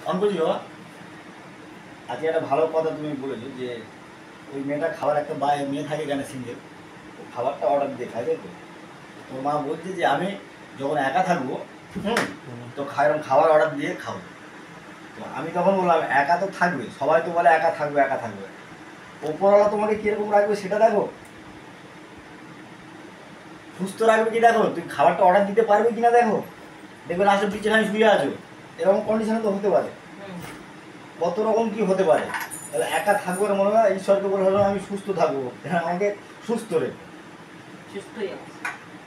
On করছি বাবা। আজকে একটা ভালো কথা তুমি বলেছো যে ওই মেয়েটা খাবার একটা মেয়ে থাকে কেন সিঙ্গেল, ও খাবারটা অর্ডার দিয়ে খাই, তাই তো? তোর মা বলছে যে আমি যখন একা থাকবো তো খাবার অর্ডার দিয়ে খাবো। তো আমি তখন বললাম একা তো থাকবে, সবাই তো বলে একা থাকবে একা থাকবে, ওপরওয়ালা তোমাকে কিরকম রাখবে সেটা দেখো, সুস্থ রাখবে কি দেখো, তুমি খাবারটা অর্ডার দিতে পারবে কিনা দেখো, দেখবে লাস্টে বিছানায় শুয়ে আছো, এরকম কন্ডিশনে তো হতে পারে, কত রকম কি হতে পারে। তাহলে একা থাকবো না, মনে হয় ঈশ্বরকে বলে হলো আমি সুস্থ থাকবো, আমাকে সুস্থ রে,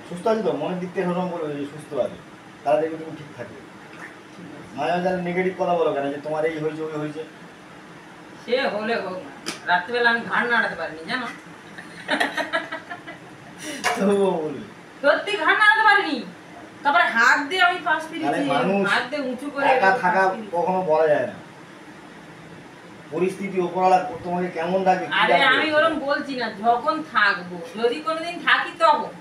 সুস্থ আছে তো মনের দিক থেকে হলো বলবে যে সুস্থ আছে, তাহলে দেখবে তুমি ঠিক থাকবে। মাঝে মাঝে নেগেটিভ কথা বলো কেন যে তোমার এই হয়েছে ওই হয়েছে, সে হলে হোক না, রাত্রিবেলা আমি ঘাড় নাড়াতে পারিনি জানো, তবুও বলবে সত্যি ঘাড় নাড়াতে পারিনি। তারপরে হাত দিয়ে আমি পাশ আরে ফিরেছি, মানুষ হাত দিয়ে উঁচু করে একা পাশ থাকা ফিরেছি। কখনো বলা যায় না, পরিস্থিতি ওপরওয়ালা তোমাকে কেমন রাখবে কি আরে রাখবে। আমি ওরকম বলছি না, যখন থাকবো, যদি কোনোদিন থাকি তখন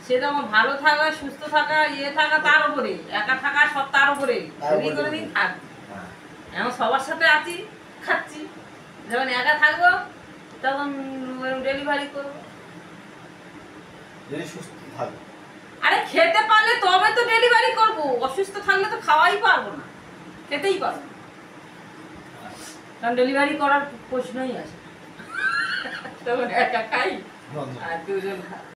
সেটা আমার ভালো থাকা, সুস্থ থাকা, ইয়ে থাকা তার উপরে, একা থাকা সব তার উপরে। তার যদি উপরে কোনোদিন থাকি, হ্যাঁ। এখন সবার সাথে আছি, খাচ্ছি, যখন একা থাকবো তখন ডেলিভারি করবো। যদি সুস্থ থাকো, আরে খেতে পারলে তবে তো ডেলিভারি করবো, অসুস্থ থাকলে তো খাওয়াই পারবো না, খেতেই পারবো না, কারণ ডেলিভারি করার প্রশ্নই আসে। তখন একা খাই বন্ধ। আর দুজন খাই।